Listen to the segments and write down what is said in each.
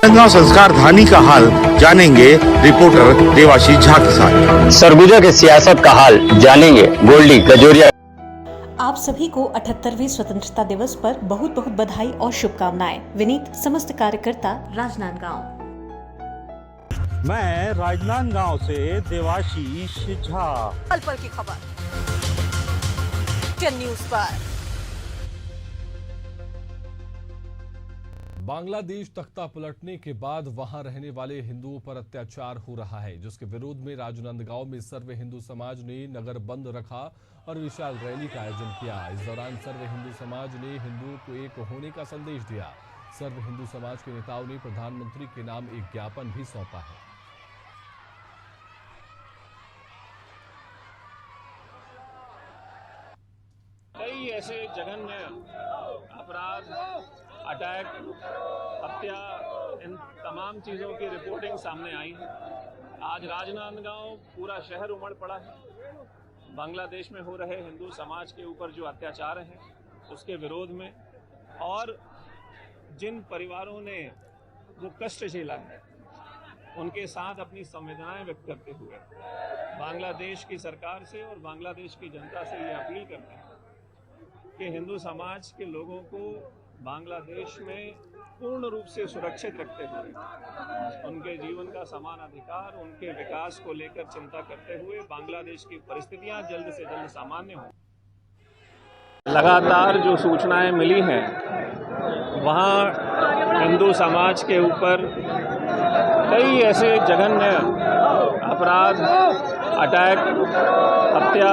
राजनांदगांव संस्कार धानी का हाल जानेंगे रिपोर्टर देवाशीष झा के साथ। सरगुजा के सियासत का हाल जानेंगे गोल्डी गजोरिया। आप सभी को 78वें स्वतंत्रता दिवस पर बहुत बहुत बधाई और शुभकामनाएं। विनीत समस्त कार्यकर्ता राजनांदगांव। मैं राजनांदगांव से देवाशीष झा। पल पल की खबर टेन न्यूज़ पर। बांग्लादेश तख्ता पलटने के बाद वहां रहने वाले हिंदुओं पर अत्याचार हो रहा है, जिसके विरोध में राजनांदगांव में सर्व हिंदू समाज ने नगर बंद रखा और विशाल रैली का आयोजन किया। इस दौरान सर्व हिंदू समाज ने हिंदुओं को एक होने का संदेश दिया। सर्व हिंदू समाज के नेताओं ने प्रधानमंत्री के नाम एक ज्ञापन भी सौंपा है। कई ऐसे जघन्य अपराध, अटैक, हत्या, इन तमाम चीज़ों की रिपोर्टिंग सामने आई है। आज राजनांदगांव पूरा शहर उमड़ पड़ा है। बांग्लादेश में हो रहे हिंदू समाज के ऊपर जो अत्याचार हैं उसके विरोध में, और जिन परिवारों ने वो कष्ट झेला है उनके साथ अपनी संवेदनाएं व्यक्त करते हुए बांग्लादेश की सरकार से और बांग्लादेश की जनता से ये अपील करते हैं कि हिंदू समाज के लोगों को बांग्लादेश में पूर्ण रूप से सुरक्षित रखते हुए उनके जीवन का समान अधिकार, उनके विकास को लेकर चिंता करते हुए बांग्लादेश की परिस्थितियां जल्द से जल्द सामान्य हों। लगातार जो सूचनाएं मिली हैं वहां हिंदू समाज के ऊपर कई ऐसे जघन्य अपराध, अटैक, हत्या,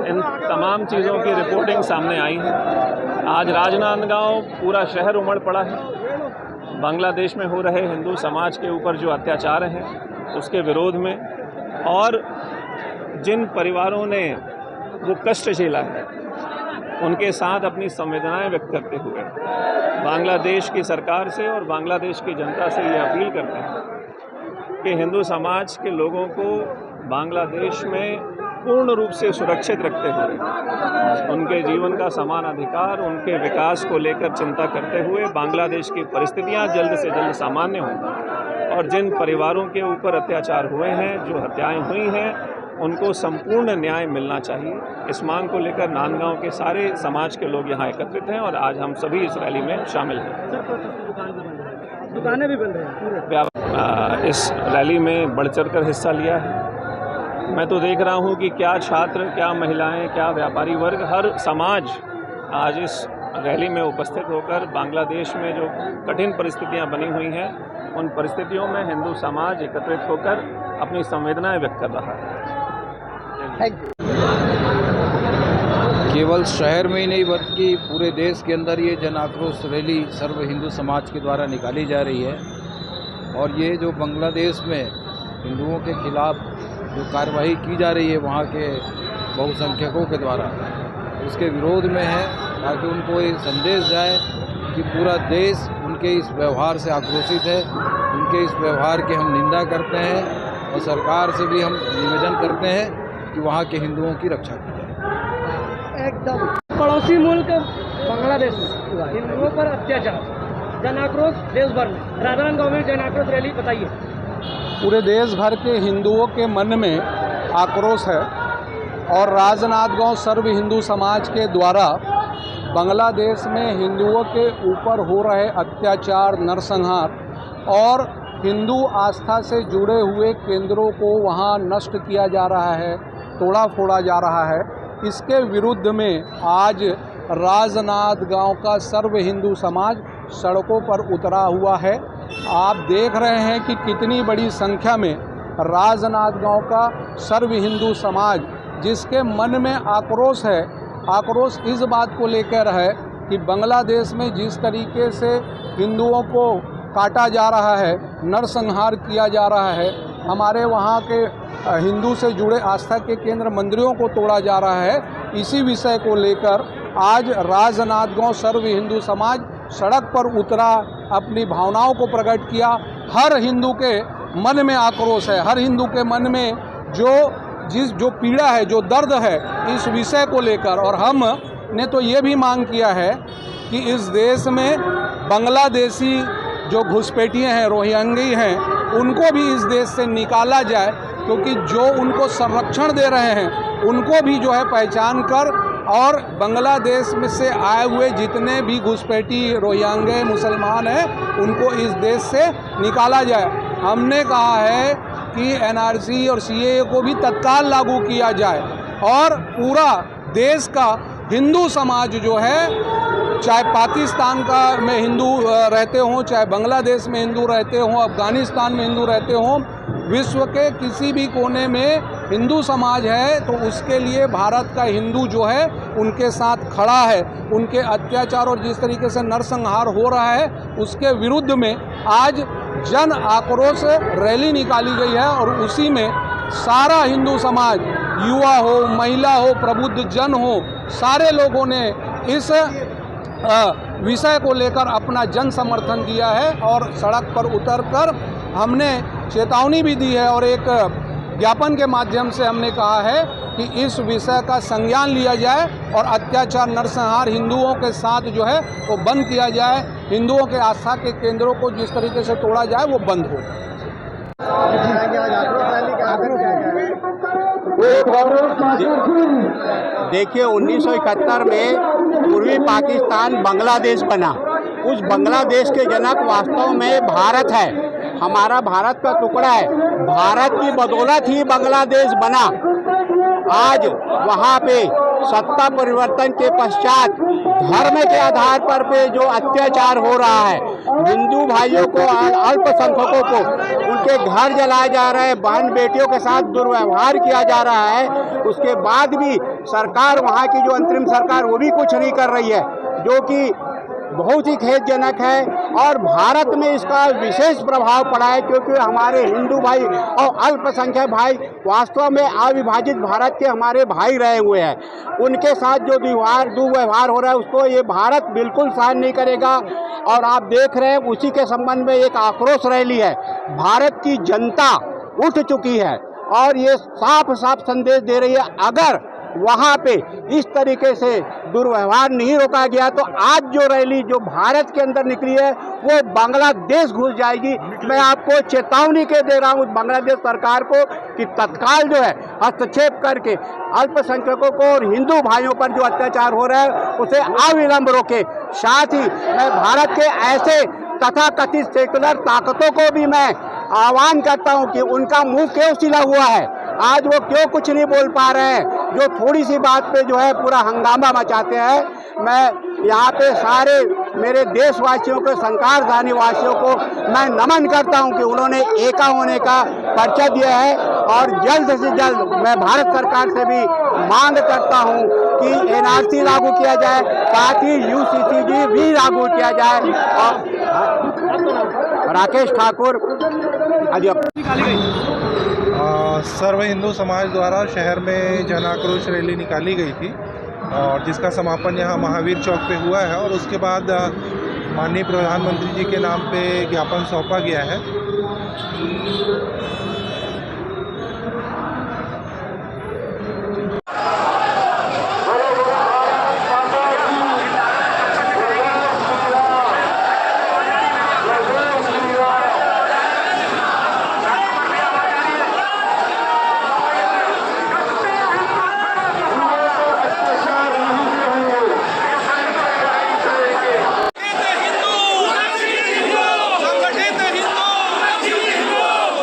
इन तमाम चीज़ों की रिपोर्टिंग सामने आई है। आज राजनांदगांव पूरा शहर उमड़ पड़ा है। बांग्लादेश में हो रहे हिंदू समाज के ऊपर जो अत्याचार हैं उसके विरोध में, और जिन परिवारों ने वो कष्ट झेला है उनके साथ अपनी संवेदनाएं व्यक्त करते हुए बांग्लादेश की सरकार से और बांग्लादेश की जनता से ये अपील करते हैं कि हिंदू समाज के लोगों को बांग्लादेश में पूर्ण रूप से सुरक्षित रखते हुए उनके जीवन का समान अधिकार, उनके विकास को लेकर चिंता करते हुए बांग्लादेश की परिस्थितियां जल्द से जल्द सामान्य हों, और जिन परिवारों के ऊपर अत्याचार हुए हैं, जो हत्याएं हुई हैं, उनको संपूर्ण न्याय मिलना चाहिए। इस मांग को लेकर नांदगांव के सारे समाज के लोग यहाँ एकत्रित हैं और आज हम सभी इस रैली में शामिल हैं। दुकानें भी बंद हैं। इस रैली में बढ़ चढ़ कर हिस्सा लिया है। मैं तो देख रहा हूं कि क्या छात्र, क्या महिलाएं, क्या व्यापारी वर्ग, हर समाज आज इस रैली में उपस्थित होकर बांग्लादेश में जो कठिन परिस्थितियां बनी हुई हैं उन परिस्थितियों में हिंदू समाज एकत्रित होकर अपनी संवेदनाएं व्यक्त कर रहा है। केवल शहर में ही नहीं बल्कि पूरे देश के अंदर ये जन आक्रोश रैली सर्व हिंदू समाज के द्वारा निकाली जा रही है, और ये जो बांग्लादेश में हिंदुओं के खिलाफ जो कार्रवाई की जा रही है वहाँ के बहुसंख्यकों के द्वारा, उसके विरोध में है, ताकि उनको ये संदेश जाए कि पूरा देश उनके इस व्यवहार से आक्रोशित है। उनके इस व्यवहार की हम निंदा करते हैं और सरकार से भी हम निवेदन करते हैं कि वहाँ के हिंदुओं की रक्षा की जाए। एकदम पड़ोसी मुल्क बांग्लादेश में हिंदुओं पर अत्याचार, जन आक्रोश देश भर में, राजनांदगांव में जन आक्रोश रैली, बताइए। पूरे देश भर के हिंदुओं के मन में आक्रोश है, और राजनांदगांव सर्व हिंदू समाज के द्वारा बांग्लादेश में हिंदुओं के ऊपर हो रहे अत्याचार, नरसंहार और हिंदू आस्था से जुड़े हुए केंद्रों को वहां नष्ट किया जा रहा है, तोड़ा फोड़ा जा रहा है, इसके विरुद्ध में आज राजनांदगांव का सर्व हिंदू समाज सड़कों पर उतरा हुआ है। आप देख रहे हैं कि कितनी बड़ी संख्या में राजनांदगांव का सर्व हिंदू समाज, जिसके मन में आक्रोश है, आक्रोश इस बात को लेकर है कि बांग्लादेश में जिस तरीके से हिंदुओं को काटा जा रहा है, नरसंहार किया जा रहा है, हमारे वहाँ के हिंदू से जुड़े आस्था के केंद्र मंदिरों को तोड़ा जा रहा है, इसी विषय को लेकर आज राजनांदगांव सर्व हिंदू समाज सड़क पर उतरा, अपनी भावनाओं को प्रकट किया। हर हिंदू के मन में आक्रोश है, हर हिंदू के मन में जो पीड़ा है, जो दर्द है, इस विषय को लेकर, और हमने तो ये भी मांग किया है कि इस देश में बांग्लादेशी जो घुसपैठिए हैं, रोहिंग्या हैं, उनको भी इस देश से निकाला जाए, क्योंकि जो उनको संरक्षण दे रहे हैं उनको भी जो है पहचान कर और बांग्लादेश में से आए हुए जितने भी घुसपैठी रोहिंग्या मुसलमान हैं उनको इस देश से निकाला जाए। हमने कहा है कि एनआरसी और सीएए को भी तत्काल लागू किया जाए और पूरा देश का हिंदू समाज जो है, चाहे पाकिस्तान का में हिंदू रहते हों, चाहे बांग्लादेश में हिंदू रहते हों, अफ़गानिस्तान में हिंदू रहते हों, विश्व के किसी भी कोने में हिंदू समाज है तो उसके लिए भारत का हिंदू जो है उनके साथ खड़ा है। उनके अत्याचार और जिस तरीके से नरसंहार हो रहा है उसके विरुद्ध में आज जन आक्रोश रैली निकाली गई है और उसी में सारा हिंदू समाज, युवा हो, महिला हो, प्रबुद्ध जन हो, सारे लोगों ने इस विषय को लेकर अपना जन समर्थन किया है और सड़क पर उतरकर हमने चेतावनी भी दी है और एक ज्ञापन के माध्यम से हमने कहा है कि इस विषय का संज्ञान लिया जाए और अत्याचार, नरसंहार हिंदुओं के साथ जो है वो बंद किया जाए। हिंदुओं के आस्था के केंद्रों को जिस तरीके से तोड़ा जाए वो बंद हो। देखिए 1971 में पूर्वी पाकिस्तान बांग्लादेश बना। उस बांग्लादेश के जनक वास्तव में भारत है, हमारा भारत का टुकड़ा है। भारत की बदौलत ही बांग्लादेश बना। आज वहाँ पे सत्ता परिवर्तन के पश्चात धर्म के आधार पर पे जो अत्याचार हो रहा है, हिंदू भाइयों को, अल्पसंख्यकों को उनके घर जलाए जा रहे हैं, बहन बेटियों के साथ दुर्व्यवहार किया जा रहा है, उसके बाद भी सरकार, वहाँ की जो अंतरिम सरकार, वो भी कुछ नहीं कर रही है, जो कि बहुत ही खेदजनक है। और भारत में इसका विशेष प्रभाव पड़ा है क्योंकि हमारे हिंदू भाई और अल्पसंख्यक भाई वास्तव में अविभाजित भारत के हमारे भाई रहे हुए हैं। उनके साथ जो दुर्व्यवहार हो रहा है उसको ये भारत बिल्कुल सहन नहीं करेगा। और आप देख रहे हैं उसी के संबंध में एक आक्रोश रैली है। भारत की जनता उठ चुकी है और ये साफ साफ संदेश दे रही है, अगर वहाँ पे इस तरीके से दुर्व्यवहार नहीं रोका गया तो आज जो रैली जो भारत के अंदर निकली है वो बांग्लादेश घुस जाएगी। मैं आपको चेतावनी के दे रहा हूँ बांग्लादेश सरकार को कि तत्काल जो है हस्तक्षेप करके अल्पसंख्यकों को और हिंदू भाइयों पर जो अत्याचार हो रहा है उसे अविलंब रोके। साथ ही मैं भारत के ऐसे तथाकथित सेकुलर ताकतों को भी मैं आह्वान करता हूं कि उनका मुंह क्यों सिला हुआ है, आज वो क्यों कुछ नहीं बोल पा रहे हैं, जो थोड़ी सी बात पे जो है पूरा हंगामा मचाते हैं। मैं यहाँ पे सारे मेरे देशवासियों को, संकारधानी वासियों को मैं नमन करता हूँ कि उन्होंने एका होने का पर्चा दिया है और जल्द से जल्द मैं भारत सरकार से भी मांग करता हूँ कि एनआरसी लागू किया जाए, साथ ही यूसीसीजी भी लागू किया जाए। और राकेश ठाकुर सर्व हिंदू समाज द्वारा शहर में जन आक्रोश रैली निकाली गई थी और जिसका समापन यहाँ महावीर चौक पे हुआ है और उसके बाद माननीय प्रधानमंत्री जी के नाम पे ज्ञापन सौंपा गया है।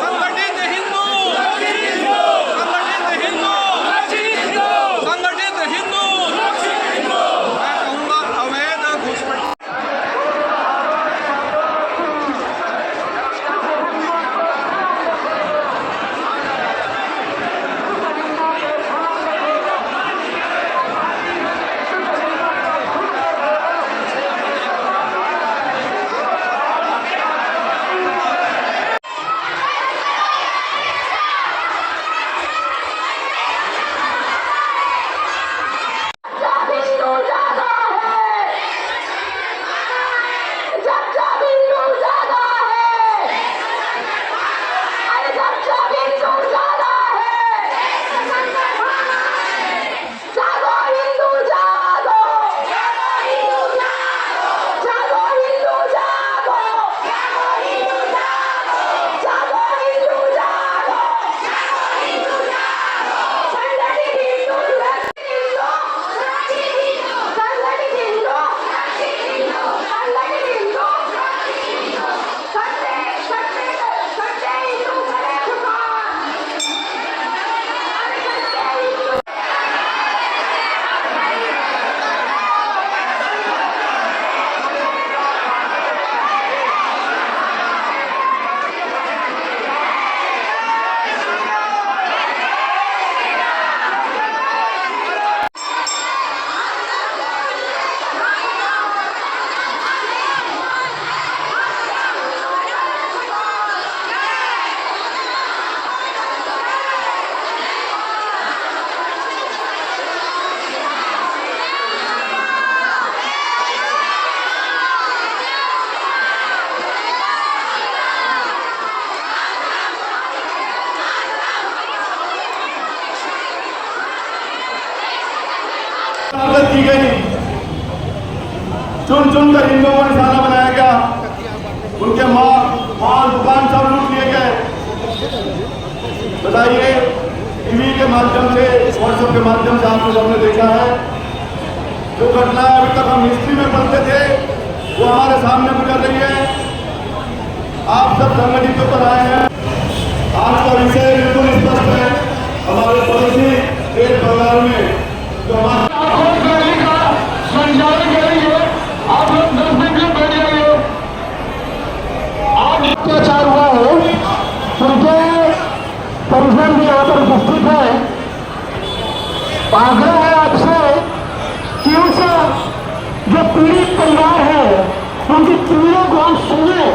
संगठित की गई, चुन चुन कर हिंदुओं को निशाना बनाया गया, उनके माल दुकान सब लूट लिए गए। बताइए, टीवी के माध्यम से, व्हाट्सएप के माध्यम से आप लोगों ने देखा है, जो घटना अभी तक हम हिस्ट्री में पढ़ते थे वो हमारे सामने गुजर रही है। आप सब संगठित होकर आए हैं। आज का विषय बिल्कुल स्पष्ट है। हमारे पड़ोसी देश बंगाल में जो संचालन करेंगे, आप लोग 10 मिनट में बैठ जाइए। आज अत्याचार हुआ है, उनके परिजन भी यहाँ पर उपस्थित है। आग्रह है आपसे कि उस जो पीड़ित परिवार है उनकी पीड़ियों को हम सुने।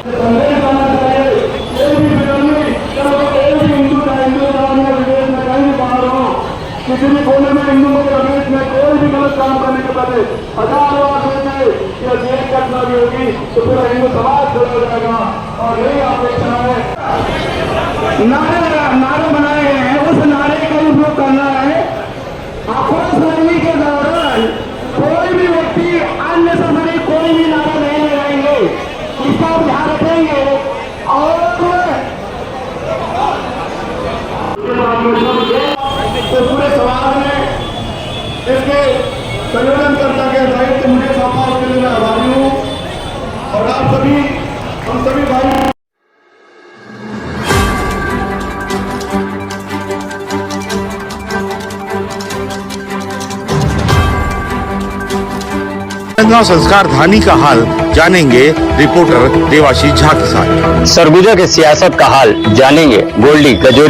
संदेश आना चाहिए, एक भी हिंदू का हिंदू धर्म में विदेश में कहीं भी बाहर हो, किसी भी कोने में हिंदुओं के प्रदेश में कोई भी गलत काम करने के पहले 1000 बार सोचे कि अगर एक घटना भी होगी तो पूरा हिंदू समाज खड़ा हो जाएगा। और यही अपेक्षा है। नारे बनाए गए हैं, उस नारे का उपयोग करना है। आक्रोश रैली के दौरान कोई भी व्यक्ति अननेसेसरी कोई भी नारा नहीं लगाएंगे, इसका ध्यान रखेंगे। और तो पूरे समाज में इसके संयोजनकर्ता के दायित्व मुझे सौंपा, उसके लिए मैं आभारी हूँ। और आप सभी, हम सभी भाई राजनांदगांव संस्कार धानी का हाल जानेंगे रिपोर्टर देवाशीष झा के साथ। सरगुजा के सियासत का हाल जानेंगे गोल्डी कजोरी।